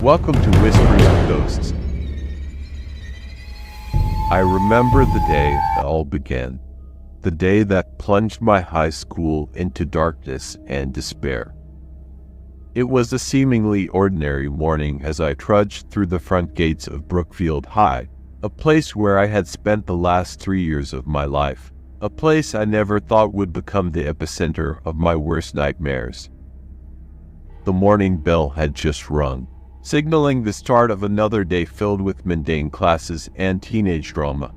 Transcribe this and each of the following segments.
Welcome to Whispering of Ghosts. I remember the day it all began, the day that plunged my high school into darkness and despair. It was a seemingly ordinary morning as I trudged through the front gates of Brookfield High, a place where I had spent the last 3 years of my life, a place I never thought would become the epicenter of my worst nightmares. The morning bell had just rung, signaling the start of another day filled with mundane classes and teenage drama.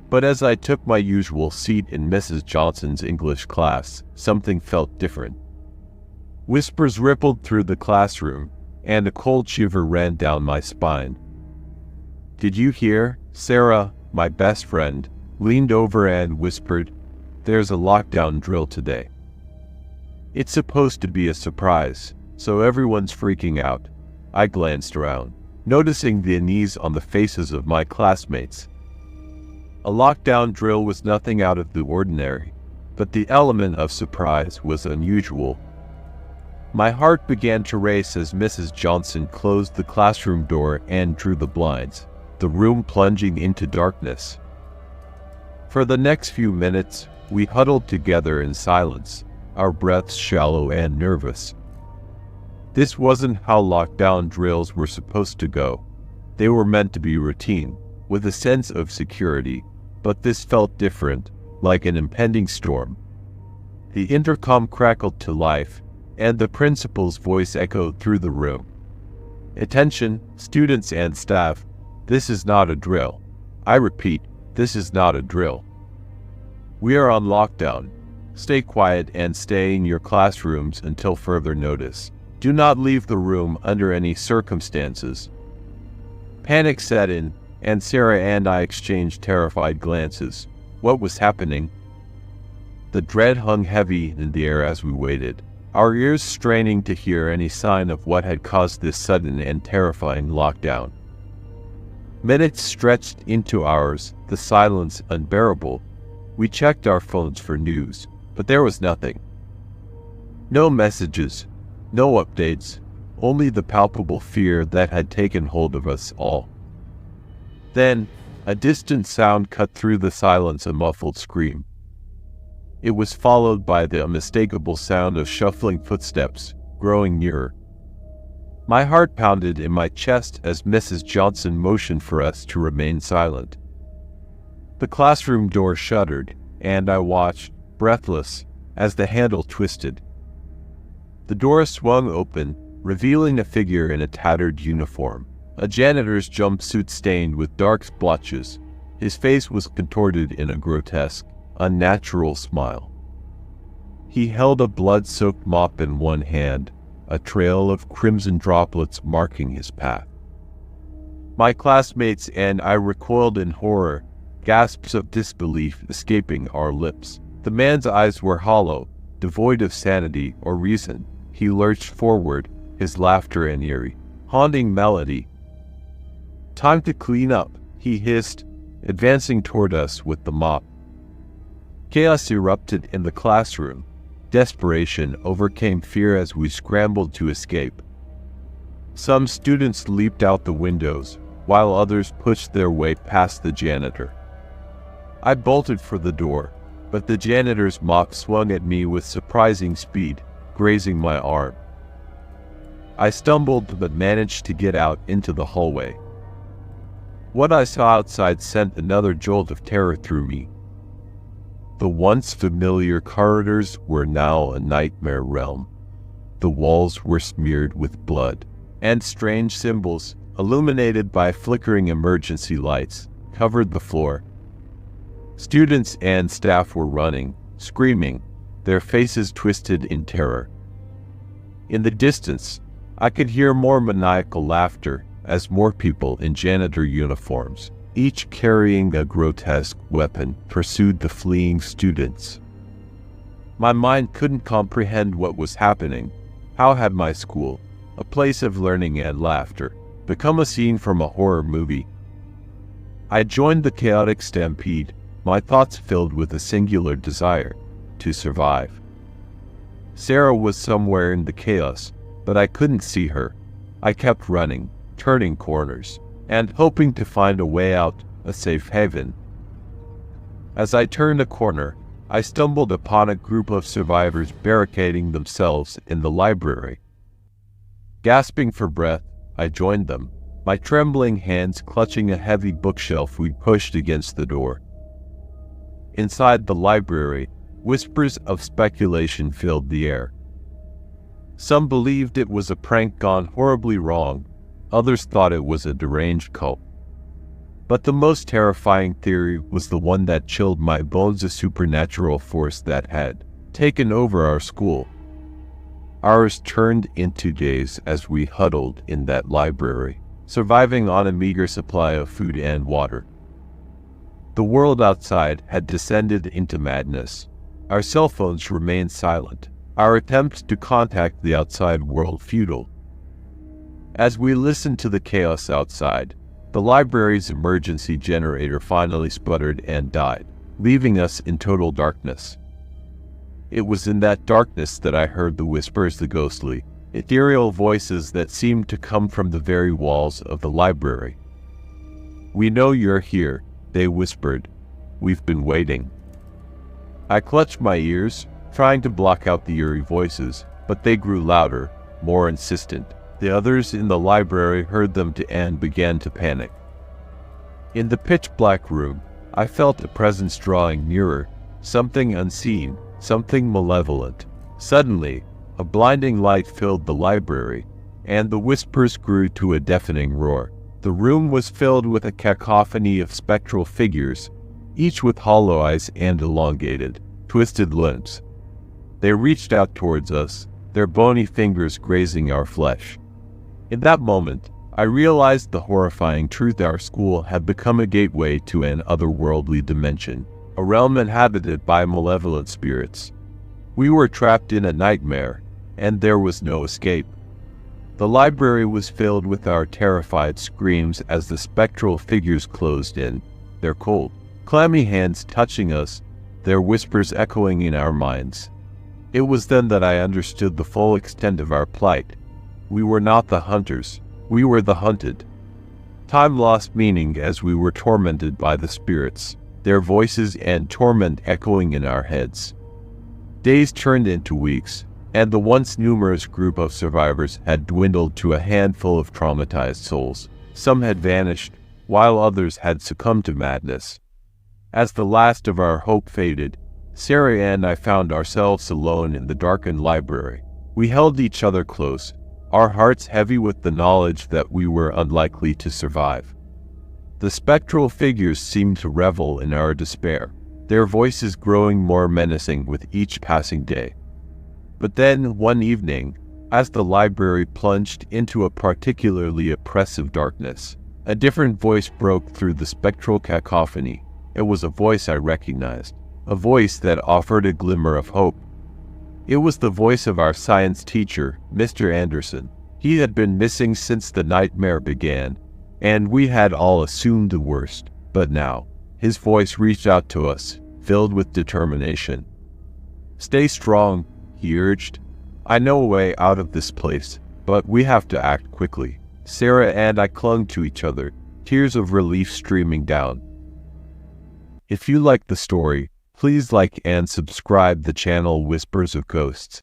But as I took my usual seat in Mrs. Johnson's English class, something felt different. Whispers rippled through the classroom, and a cold shiver ran down my spine. "Did you hear?" Sarah, my best friend, leaned over and whispered, "There's a lockdown drill today. It's supposed to be a surprise, so everyone's freaking out." I glanced around, noticing the unease on the faces of my classmates. A lockdown drill was nothing out of the ordinary, but the element of surprise was unusual. My heart began to race as Mrs. Johnson closed the classroom door and drew the blinds, the room plunging into darkness. For the next few minutes, we huddled together in silence, our breaths shallow and nervous. This wasn't how lockdown drills were supposed to go. They were meant to be routine, with a sense of security, but this felt different, like an impending storm. The intercom crackled to life, and the principal's voice echoed through the room. "Attention, students and staff, this is not a drill. I repeat, this is not a drill. We are on lockdown. Stay quiet and stay in your classrooms until further notice. Do not leave the room under any circumstances." Panic set in, and Sarah and I exchanged terrified glances. What was happening? The dread hung heavy in the air as we waited, our ears straining to hear any sign of what had caused this sudden and terrifying lockdown. Minutes stretched into hours, the silence unbearable. We checked our phones for news, but there was nothing. No messages. No updates, only the palpable fear that had taken hold of us all. Then, a distant sound cut through the silence, a muffled scream. It was followed by the unmistakable sound of shuffling footsteps, growing nearer. My heart pounded in my chest as Mrs. Johnson motioned for us to remain silent. The classroom door shuddered, and I watched, breathless, as the handle twisted. The door swung open, revealing a figure in a tattered uniform, a janitor's jumpsuit stained with dark splotches. His face was contorted in a grotesque, unnatural smile. He held a blood-soaked mop in one hand, a trail of crimson droplets marking his path. My classmates and I recoiled in horror, gasps of disbelief escaping our lips. The man's eyes were hollow, devoid of sanity or reason. He lurched forward, his laughter an eerie, haunting melody. "Time to clean up," he hissed, advancing toward us with the mop. Chaos erupted in the classroom. Desperation overcame fear as we scrambled to escape. Some students leaped out the windows, while others pushed their way past the janitor. I bolted for the door, but the janitor's mop swung at me with surprising speed, grazing my arm. I stumbled but managed to get out into the hallway. What I saw outside sent another jolt of terror through me. The once familiar corridors were now a nightmare realm. The walls were smeared with blood, and strange symbols, illuminated by flickering emergency lights, covered the floor. Students and staff were running, screaming, their faces twisted in terror. In the distance, I could hear more maniacal laughter as more people in janitor uniforms, each carrying a grotesque weapon, pursued the fleeing students. My mind couldn't comprehend what was happening. How had my school, a place of learning and laughter, become a scene from a horror movie? I joined the chaotic stampede, my thoughts filled with a singular desire to survive. Sarah was somewhere in the chaos, but I couldn't see her. I kept running, turning corners, and hoping to find a way out, a safe haven. As I turned a corner, I stumbled upon a group of survivors barricading themselves in the library. Gasping for breath, I joined them, my trembling hands clutching a heavy bookshelf we pushed against the door. Inside the library, whispers of speculation filled the air. Some believed it was a prank gone horribly wrong, others thought it was a deranged cult. But the most terrifying theory was the one that chilled my bones, a supernatural force that had taken over our school. Hours turned into days as we huddled in that library, surviving on a meager supply of food and water. The world outside had descended into madness. Our cell phones remained silent, our attempts to contact the outside world futile. As we listened to the chaos outside, the library's emergency generator finally sputtered and died, leaving us in total darkness. It was in that darkness that I heard the whispers, the ghostly, ethereal voices that seemed to come from the very walls of the library. "We know you're here," they whispered. "We've been waiting." I clutched my ears, trying to block out the eerie voices, but they grew louder, more insistent. The others in the library heard them and began to panic. In the pitch-black room, I felt a presence drawing nearer, something unseen, something malevolent. Suddenly, a blinding light filled the library, and the whispers grew to a deafening roar. The room was filled with a cacophony of spectral figures, each with hollow eyes and elongated, twisted limbs. They reached out towards us, their bony fingers grazing our flesh. In that moment, I realized the horrifying truth: our school had become a gateway to an otherworldly dimension, a realm inhabited by malevolent spirits. We were trapped in a nightmare, and there was no escape. The library was filled with our terrified screams as the spectral figures closed in, their cold, clammy hands touching us, their whispers echoing in our minds. It was then that I understood the full extent of our plight. We were not the hunters, we were the hunted. Time lost meaning as we were tormented by the spirits, their voices and torment echoing in our heads. Days turned into weeks, and the once numerous group of survivors had dwindled to a handful of traumatized souls. Some had vanished, while others had succumbed to madness. As the last of our hope faded, Sarah and I found ourselves alone in the darkened library. We held each other close, our hearts heavy with the knowledge that we were unlikely to survive. The spectral figures seemed to revel in our despair, their voices growing more menacing with each passing day. But then, one evening, as the library plunged into a particularly oppressive darkness, a different voice broke through the spectral cacophony. It was a voice I recognized, a voice that offered a glimmer of hope. It was the voice of our science teacher, Mr. Anderson. He had been missing since the nightmare began, and we had all assumed the worst. But now, his voice reached out to us, filled with determination. "Stay strong," he urged. "I know a way out of this place, but we have to act quickly." Sarah and I clung to each other, tears of relief streaming down. If you like the story, please like and subscribe the channel Whispers of Ghosts.